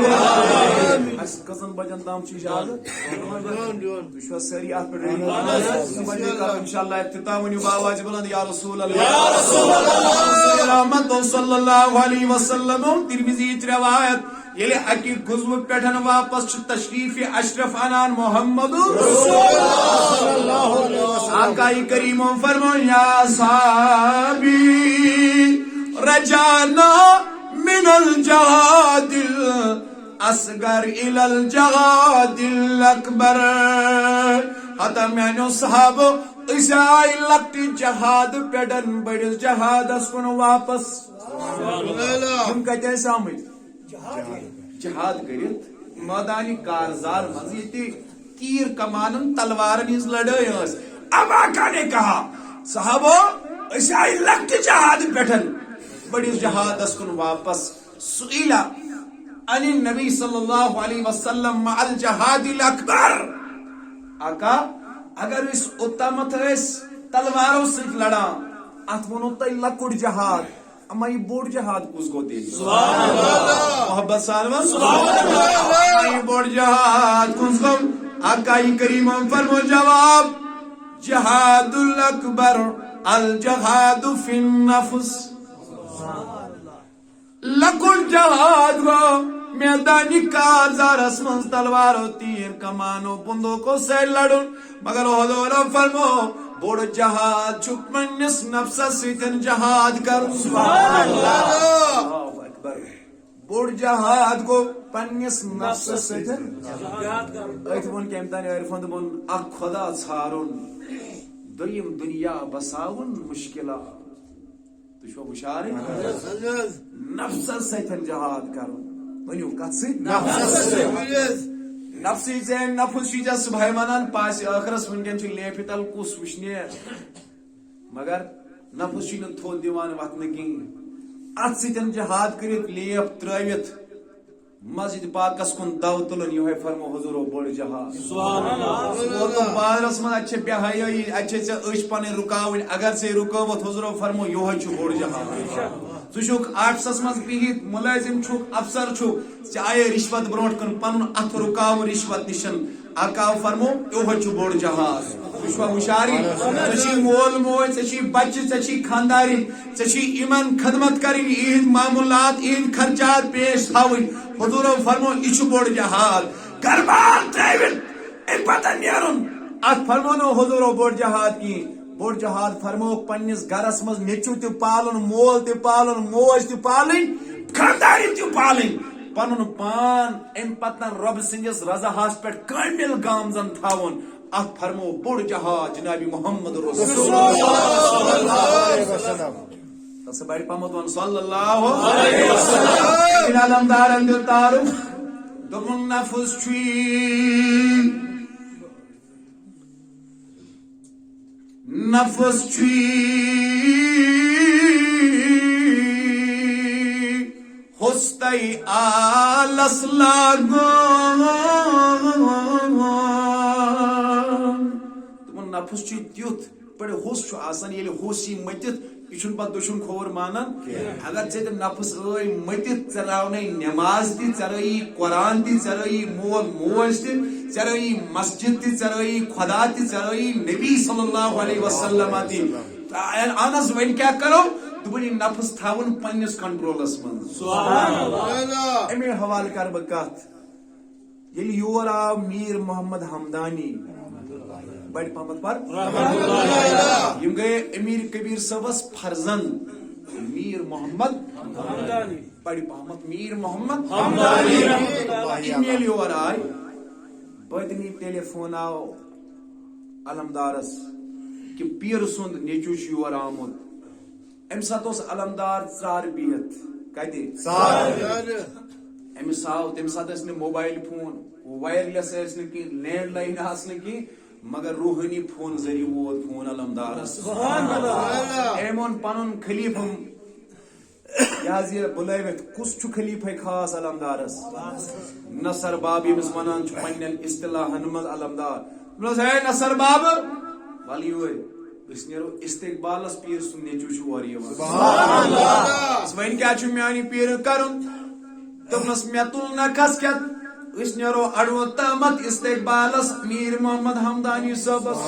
[SPEAKER 1] اس کزن بجن تام چھ اجازت تو ساری ات پہ انشاءاللہ افتتاح ونیو باواز بلند یا رسول اللہ رحمت صلی اللہ علیہ وسلم ترمذی روایت یلی اکی غزو پیٹھن واپس چھ تشریف اشرف انان محمد رسول اللہ آقا کریم فرمایا صحابی رجانا من الجهاد الاصغر الى الجهاد الاکبر حتی میانو صحاب اس آئی لکتی جہاد پیٹن بڑس جہاد اس کن واپس ہم کہتے ہیں سامت جہاد کرت میدانی کارزار مزیدی تیر کمانن تلوارن اس لڑائی اس اب آقا نے کہا صحابو اس آئی لکتی جہاد پیٹن بڑس جہاد اس کن واپس سئیلا ان النبی صلی اللہ علیہ وسلم مع الجہاد الاکبر آقا اگر اس اتمت اس تلواروں سے لڑا ات ونو تہ لکڑ جہاد اما یہ بوڑ جہاد کس کو دے سبحان اللہ محبت سالم سبحان اللہ یہ بوڑ جہاد کس کو آقا کریم فرمو جواب جہاد الاکبر الجہاد فی النفس لکڑ جہاد گو میدانی کارزار اسمن تلوارو تیر کمانو بندوقوں سے لڑن مگر حضور فرمو بوڑ جہاد چھپ منس نفس سیتن جہاد کر سبحان اللہ اکبر بوڑ جہاد کو پنس نفس سیتن جہاد کر ایت بون کے امتحان عرفان بون اک خدا ژھارن دویم دنیا بساون مشکلات تو شو بشارے نفس سیتن جہاد کر ونیو کت سیت نفسی زین نفس چھ جس بھائی منان پاس آخرس ونکن چھ لیپی تل کس وشنی مگر نفس چھ تھول دیوان وتن کین ات سیتن جہاد کرت لیپ ترایت مسجد پاکس کن دو تلن یہ فرمو حضور بوڑ جہاد سبحان اللہ بازرس من اچھے بہائی اچھے سے اچھ پنے رکاون اگر سے رکاوت حضور فرمو یہ چھ بوڑ جہاد ژٕ چھُکھ آفسس منٛز بِہِتھ مُلٲزِم چھُکھ افسر چھُکھ ژےٚ آیے رِشوت برونٛٹھ کُن پنُن اَتھٕ رُکاو رِشوت نِشن آقا فرمو یِہوے چھُ بوٚڑ جہاز تُہۍ چھُوا ہُشارٕے ژےٚ چھی مول موج ژےٚ چھی بچہِ ژےٚ چھی خاندارٕنۍ ژےٚ چھی یِمن خدمت کرٕنۍ یِہنٛدۍ معموٗلات یِہنٛدۍ خرچات پیش تھاوٕنۍ حضوٗرو فرمو یہِ چھُ بوٚڑ جہاز گربار ترٲوِتھ امہِ پتہٕ نیرُن اتھ فرمو نہٕ حضوٗرو بوٚڑ جہاد کِہیٖنۍ بوڑ جہاد فرمو پنس گرس مز نیچو تہ پالن مول تہ پالن موج تہ پالن خاندارن تہ پالن پنن پان ام پتن رب سندس رضاہس پہ کامل گامزن تھاون ات فرمو بوڑ جہاد جناب محمد رسول اللہ تس بڑ پمت صلی اللہ علیہ وسلم علمدارن دل تعارف دمن نفس چھ نفس چھی ہستی آلس لاگو تمن نفس چھ تیوت بڑے ہوس چھ آسان ییٚلہِ ہوس یی مٔتِتھ یہ چھُنہٕ پتہٕ دٔچھُن کھوور مانان اگر ژےٚ تِم نفس ٲے مٔتِتھ ژےٚ راونَے نٮ۪ماز تہِ ژےٚ رٲیی قرآن تہِ ژےٚ رٲیی مول موج تہِ ژےٚ رٲیی مسجد تہِ ژےٚ رٲیی خدا تہِ ژےٚ رٲیی نبی صلی اللہ علیہ وسلم تہِ اہن حظ وۄنۍ کیٛاہ کرو دوٚپُن یہِ نفس تھاوُن پننِس کنٹرولس منٛز امی حوالہٕ کرٕ بہٕ کتھ ییٚلہِ یور آو میٖر محمد ہمدانی بڑ پہمت پر یم گئے امیر کبیر صبس فرزند میر محمد بڑ پہمت میر محمد ایمیل یور آئی بدنی ٹیلی فون آو علمدارس کہ پیر سند نیچو یور آمد ام سات علمدار ژار بہت کتہ امس آو تم سات mobile phone wireless LAN line کی مگر روحانی فون ذریعہ ووت فون علمدارس ایمون پنن خلیفہ یہ بلائیت کس خلیفہ خاص علمدارس نصر باب یمس ونان پنن اصطلاحن مز علمدار ہے نصر باب ولی اس نیرو استقبالس پیر سن نیچو اور یہ ون کیا میانی پیر کرن دپنس مے تل نکھس کت اس نیرو اڑو تامت استقبالس میر محمد حمدانی صاحبس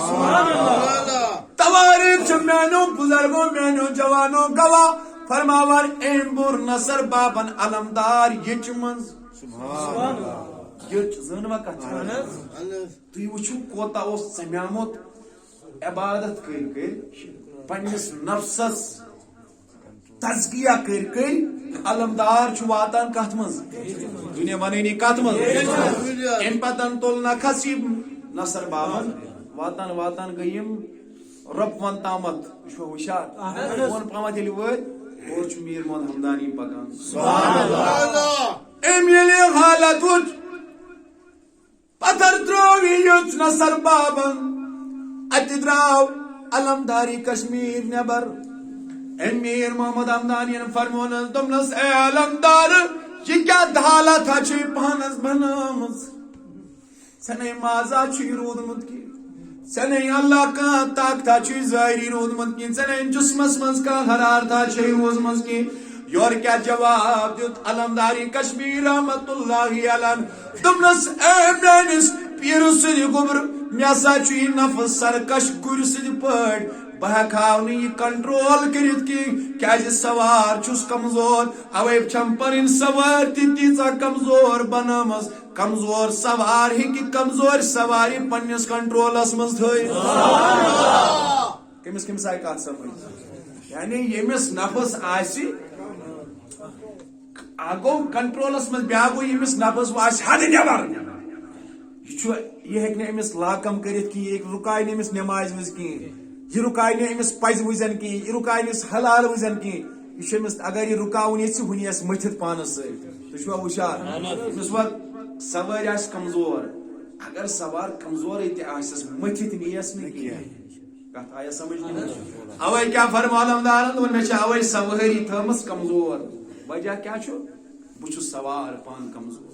[SPEAKER 1] تواریخ میانو بزرگوں میانو جوانوں گواہ فرماوان ایم بور نصر بابن علمدار یچ منز یچ زنوا کت تھی وچھو کوتا اس سمیامت عبادت کر پنس نفسس تزکیہ کر علمدار چھ واتان کت مز دنیا ونینی کت مز ام پتن تل نکھس نصر بابن واتان واتان گیم رب ون تامت ہوشیار ون پامت یل وت اور چھ میر محمد حمدانی پکان سبحان اللہ ام یلی حالت وچ پتھر تروی یوچ نصر بابن ات دراو علمداری کشمیر نبر امیر محمد حمدانی فرمون دمنس اے علمدار یہ کیا حالت چھ پانس بنامز سنے مازا چھ رودمت کی سنے اللہ کا طاقت چھ ظاہری رودمت کی سنے جسمس منز کا حرارت چھ روزمز کی یور کیا جواب دیت علمداری کشمیر رحمت اللہ علیہ دمنس اے میانس پیر سد گبر میسا چھ نفس سرکش گر سد پڑ بہکھاو نہیں کنٹرول کرت کی سوار چھس کمزور اوے چھم پنن سوار تیژا کمزور بنامس کمزور سوار ہیکہ کمزور سواری پنس کنٹرولس مز تھٲیِتھ کمس کمس آئی کت سمجھ یعنی یمس نفس آسی گو کنٹرولس مز بیا گو یمس نفس آس حد نبر یہ ہیکہ نہ امس لاکم کرت کی یہ رکائے نہ امس نماز مز کی یہ رکائے نہ امس پز وزن کی یہ رکائے نہ حلال وزن کی یہ امس اگر یہ رکاون یہ ہنی اس متھت پانس ست تھی ہوشیار امس وقت سوار آس کمزور اگر سوار کمزور تس متھت نیس نا کی کت آیا سمجھ اوے کیا فرما علمدارن دون مے اوے سواری تھمس کمزور وجہ کیا بہ سوار پان کمزور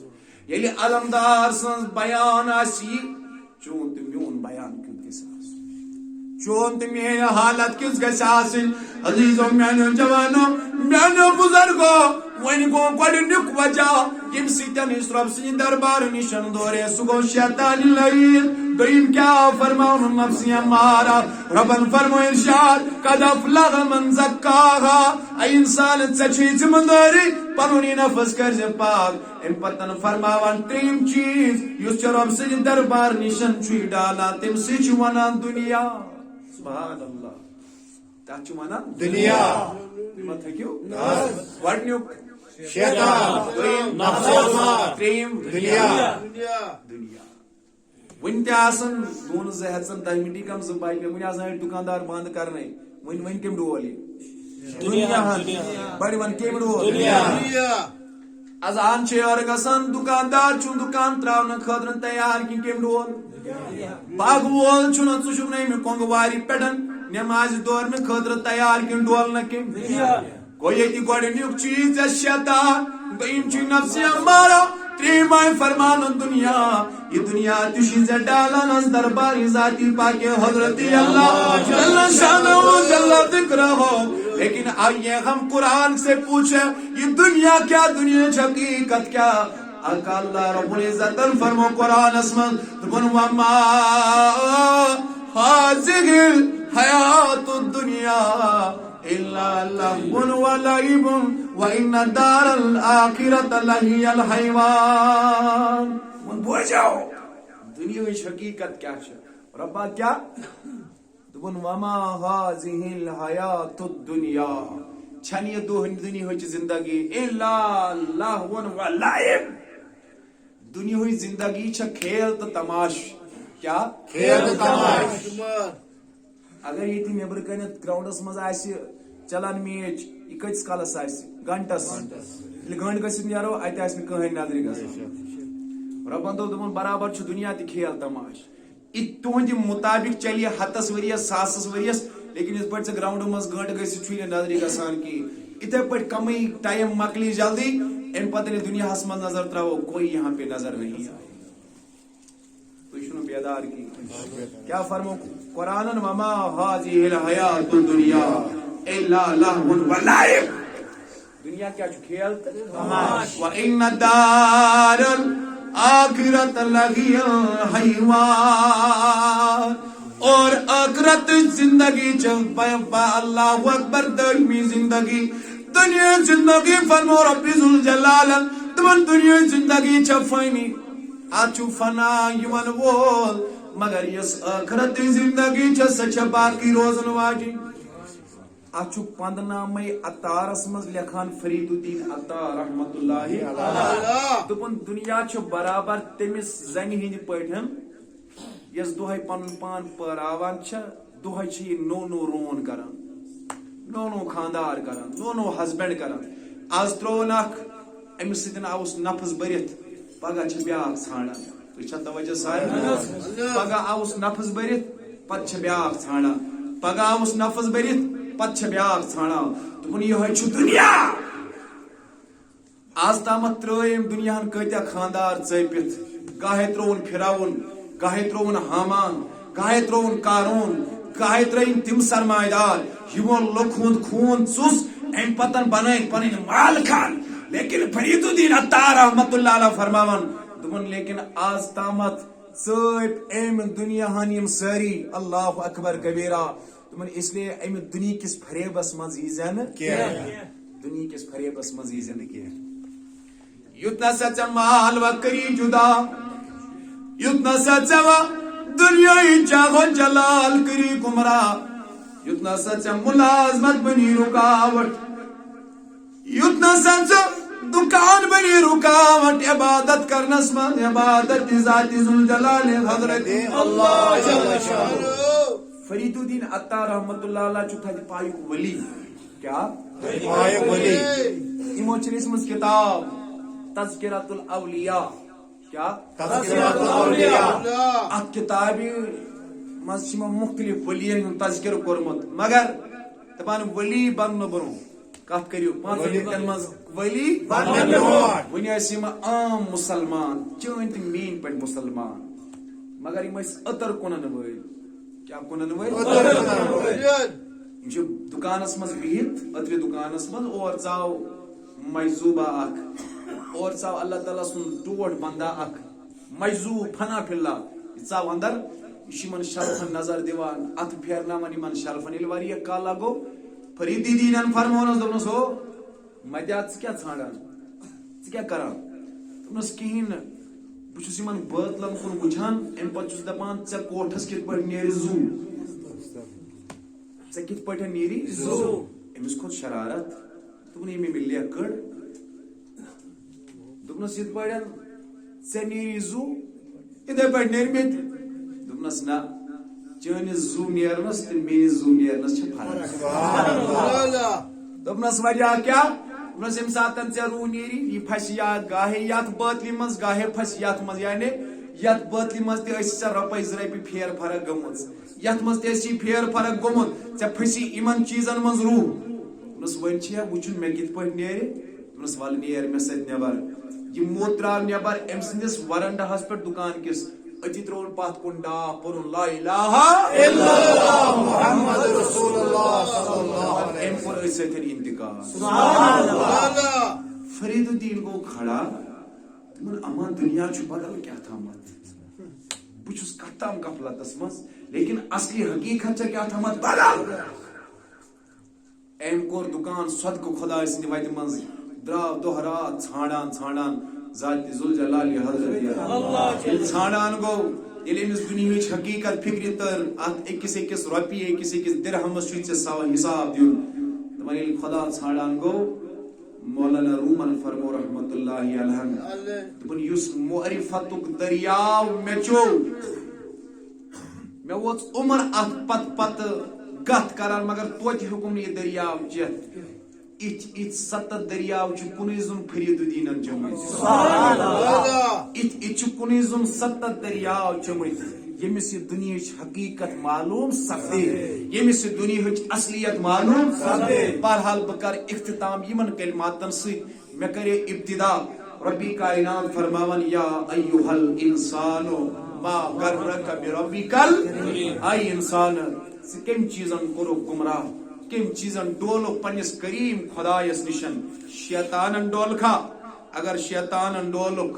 [SPEAKER 1] یلی علمدار سن بیان آسی چون تو میون بیان کیوں کس چون تو میری حالت کس گھس آسن عزیزوں میانو جوانو میانو بزرگو ون گو گۄڈنیُک وجہ یم سۭتۍ اس رب سٕنٛدِ دربار نشن دورے سُہ گوٚو شیطان لعین دوٚیِم کیٛاہ فرماوُن نفسی امارہ ربن فرمو ارشاد قد افلح من زکاها اے انسان ژےٚ چھے ذمہ دٲری پنُن یہِ نفس کر زِ پاک امہِ پتن فرماوان ترٛیٚیِم چیٖز یُس ژےٚ رب سٕنٛدِ دربار نشن چھُے ڈالان تمہِ سۭتۍ چھُ ونان دُنیا سبحان اللہ تتھ چھُ ونان دُنیا ما تھٔکِو گۄڈنیُک شیطان ترٛیٚیِم دُنیا ون تن دون زن 10 منٹی کم زٕ بایہِ ون آسان دکاندار بند کرنے ون کم ڈول یہ دنیا بڑی ون کم ڈول اذان اور گسان دکاندار چھ دکان تراؤن خاطر تیار کی کم ڈول باغ وول چھُنہٕ ژٕ چھُکھ نہٕ امہِ کۄنٛگہٕ وارِ پٮ۪ٹھ نماز دورنہٕ خاطرٕ تیار کِنہٕ ڈول نہ کم گوٚو ییٚتہِ گۄڈنیُک چیٖز شیطان دوٚیِم چھُ نفسہِ امارہ ترٛیٚیِم آیہِ فرمان دنیا یہ دنیا تُجھی ژےٚ ڈالان اس دربار ذاتی پاک حضرت اللہ جل شانہ جل ذکرہ لیکن آئیے ہم قرآن سے پوچھیں یہ دنیا کیا دنیا حقیقت کیا آقا اللہ رب العزت فرمو قرآن اسمن دبن وما هذه الحیات الدنیا الا لهو ولعب وان دار الاخرۃ لہی الحیوان من بوجھاؤ دنیا کی حقیقت کیا ہے ربا کیا دبن وما هذه الحیات الدنیا چھن یہ دنیا کی زندگی الا لهو ولعب دنیا کی زندگی چھ کھیل تو تماش کیا کھیل تو تماش اگر یہ نیبر کنت گراؤنڈس مز چلان میچ یہ کتس کالس گنٹس گنٹ گھت نیرو ات کہین نظر گھان ربن دون برابر دنیا تہ کھیل تماش تہند مطابق چلے ہتس ورس ساسس ورس لیکن اس پہ گراؤنڈ مز گنٹ گھت نظر گھان کی اتھے پہ کم ٹائم مکلی جلدی ام پتہ دنیا من نظر ترو کوئی یہاں پہ نظر نہیں آئے تھی بیدار کی کیا فرمو قرآن وما هذه الحیات الدنیا الا لہو ولعب. دنیا کیا چھو کھیل وَإِنَّ الدَّارَ الْآخِرَةَ لَهِيَ الْحَيْوَانُ. اور آخرت زندگی چھ اللہ اکبر دائمی زندگی. دنیا زندگی فرمو رب ذوالجلال تمن دنیا زندگی چھ فانی آچو فنا یمن وول مگر یس آخرت زندگی چھ سچ باقی روزن واجی. اچھو پندنامے عطارس مز لکھان فرید الدین عطار رحمت اللہ دپن دنیا چھ برابر تمس زن ہند پٹھن یس دہے پن پان پراوان چھ دہے چھ یہ نو نو رون کران نو نو خاندار کران نو نو ہسبینڈ کران. آز ترون اخ امس سن آوس نفس برت پگہ چھ بیاکھ ژھانڈان یہ توجہ سارے پگہ آوس نفس برت پتہ چھ بیاکھ ژھانڈان پگہ آوس نفس برت پتہ چھ بیاکھ ژھانڈان دپن یہ چھ دنیا. آز تامت ترٲیم دنیاہن کتیا خاندار ژٔپِتھ گاہے ترون پھراون گاہے ترون حامان گاہے ترون قارون گاہے ترٲیِن تم سرمایہ دار یمو لُکھ ہُنٛد خوٗن ژوٚس امہِ پتن بنٲیِن پنٕنۍ مال خان. لیکن فرید الدین عطار رحمت اللہ علیہ فرماون دپن لیکن آز تامت ژٲپۍ امہِ دنیاہن یم سٲری اللہ اکبر کبیرہ دپن اس لیے امہِ دنیا کس فریبس منٛز ییٖزِ نہٕ دنیا کس فریبس منٛز ییٖزِ نہٕ کینٛہہ. یُتھ نسا ژےٚ مال و کری جدا یُتھ نسا ژےٚ و دنیائی چاہو جلال کری گمراہ یُتھ نسا ژےٚ ملازمت بنی رکاوٹ یُتھ نسا ژےٚ دکان بنی رکاوٹ عبادت کرنس من عبادت ذات ذوالجلال حضرت اللہ جل شانہ. فرید الدین عطار رحمت اللہ علیہ چھُ تھدِ پایُک ولی. کیا پایُک ولی یمو چھِ لیٖچھمٕژ کتاب تذکرۃ الاولیاء. کیا تذکرۃ الاولیاء. اتھ کتابہِ منٛز چھِ یِمو مختلف ولین ہُنٛد تذکرٕ کوٚرمُت مگر دپان ولی بننہٕ برونٛہہ کتھ کٔرِو 5 مِنٹن منٛز ولی بننہٕ برونٛہہ وۄنۍ ٲسۍ یِم عام مُسلمان چٲنۍ تہٕ میٲنۍ پٲٹھۍ مُسلمان مگر یِم ٲسۍ عطر کٕنن وٲلۍ. کیا کٕنن وٲلۍ یِم چھِ دُکانس منٛز بِہِتھ عطرِ دُکانس منٛز اور ژاو مجذوبہ اکھ اور ژاو اللہ تعالیٰ سُنٛد ٹوٹھ بندہ اکھ مجذوب فنا فِلّہ یہِ ژاو اندر یہ یمن شرفن نظر دیوان ات پھیرناون یمن شرفن یل واریاہ کال لگو فرید دیدین فرمونس دپنس ہو مدیات ژٕ کیاہ ژھانڈان ژٕ کیاہ کران دپنس کہین بہ چھُس یمن بٲتلن کُن وٕچھان امہِ پتہٕ چھُس دپان ژےٚ کوٹھس کِتھ پٲٹھۍ نیرِ زو ژےٚ کِتھ پٲٹھۍ نیری زو. أمِس کھوٚت شرارت دوٚپُن ییٚمۍ مےٚ لیکٕڑ دوٚپنس یِتھ پٲٹھۍ ژےٚ نیری زو یِتھے پٲٹھۍ نیرِ مےٚ تہِ دوٚپنس نہ چٲنِس زو نیرنس تہٕ میٲنِس زو نیرنس چھِ فرق. دوٚپنس وجہ کیٛاہ دوٚپنس ییٚمہِ ساتہٕ ژےٚ روٗ نیری یہِ پھسہِ یا گاہے یتھ بٲتلہِ منٛز گاہے پھسہِ یتھ منٛز یعنی یتھ بٲتلہِ منٛز تہِ ٲسۍ ژےٚ رۄپے 2 رۄپیہِ پھیر فرق گٔمٕژ یتھ منٛز تہِ ٲسی پھیر فرق گوٚمُت ژےٚ پھسی یِمن چیٖزن منٛز روٗ دوٚپنس وۄنۍ چھِ وٕچھُن مےٚ کِتھ پٲٹھۍ نیرِ دوٚپنس ول نیر مےٚ سۭتۍ نٮ۪بر یہِ موٚت درٛاو نٮ۪بر أمۍ سٕنٛدِس ورنڈاہس پٮ۪ٹھ دُکان کِس أتی ترٛووُن پتھ کُن ڈاو پوٚرُن لا اِلٰہَ اِلَّا اللہ محمد رسول اللہ صلی اللہ علیہ وسلم. أمۍ کوٚر أتھۍ سۭتۍ انتقال. فرید الدین گوٚو کھڑا دوٚپُن اما دُنیا چھُ بدل کیٛاہ تھامت بہٕ چھُس کتھ تام غفلتس منٛز لیکن اصلی حقیقت چھےٚ کیٛاہ تھامت بدل. أمۍ کوٚر دُکان صدقہٕ خۄداے سٕنٛدِ وتہِ منٛز درٛاو دۄہ رات ژھانڈان ژھانڈان ذات ذوالجلال حضرت ییٚلہِ ژھانڈان گوٚو ییٚلہِ أمِس دُنیہٕچ حقیقت فکرِ تٔر اتھ أکِس أکِس رۄپیہِ أکِس أکِس دِرہمس چھُے ژےٚ حساب دیُن دپان ییٚلہِ خۄدا ژھانڈان گوٚو مولانا رومن فرمو رحمت اللہ علیہ دپن یُس معرفتُک دریاو مےٚ چوٚو مےٚ ووت عمر اتھ پتہٕ گتھ کران مگر توتہِ ہیوٚکُم نہٕ یہِ دریاو چٮ۪تھ. یِتھۍ 7 دریاو چھِ کُنُے زوٚن فرید الدیٖنن چٔمٕتۍ یِتھۍ چھِ کُنُے زوٚن 7 دریاو چٔمٕتۍ ییٚمِس یہِ دُنیہٕچ حقیقت معلوٗم سپدے ییٚمِس یہِ دُنیہٕچ اصلیت معلوٗم سپدے. بہرحال بہٕ کرٕ اختتام یِمن کلماتن سۭتۍ مےٚ کرے ابتدا ربی کائنات فرماون یا ایُّہل انسانو ما غرک بربک اے انسان کم چیزن کورو گمراہ کم چیزن ڈولو پنس کریم خدایس نشن شیطانن ڈولکھا اگر شیطانن ڈولک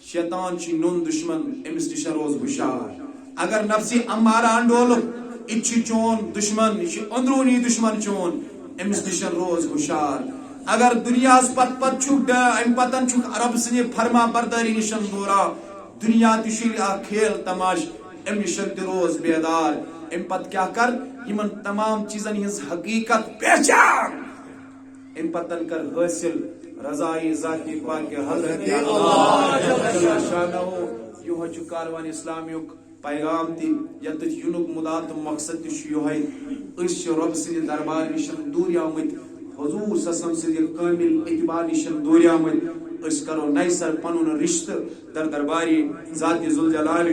[SPEAKER 1] شیطان چھ نون دشمن امس نشن روز ہوشیار اگر نفسی امارہ ڈولک یہ چون دشمن یہ اندرونی دشمن چون امس نشن روز ہوشیار اگر دنیا پت پت چھک ام پتن چھک رب سن فرما برداری نشن دورا دنیا تشیل کھیل تماش ام نشن تہ روز بیدار ام پت کیا کر یمن تمام چیزن ہز حقیقت پہچان ام پتن کر حاصل رضائی ذاتی پاک حضرت اللہ شانہ یہ چھ کاروان اسلامیک پیغام تی یت ینک مدات مقصد تہ اس رب سن دربار نشن دور آمت حضور سسم سے کامل اتباع نشن دور آمت اس کرو نئی سر پنن رشتہ در درباری ذات ذوالجلال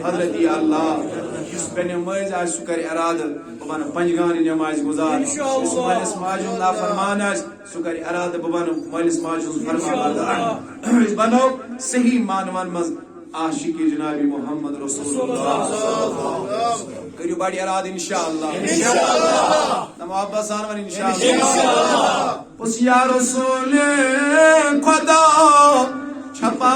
[SPEAKER 1] حضرت اللہ اس پہ نماز آج سہ کر ارادہ بہ بن پنجگان نماز گزار اس مالس ماجن نافرمان آج سہ کر ارادہ بہ بن مالس ماجن فرمان بردار اس بنو صحیح معنون مز عاشق جناب محمد رسول اللہ کریو بڑی اراد انشاءاللہ محبت سان انشاءاللہ پس یا رسول خدا چھپا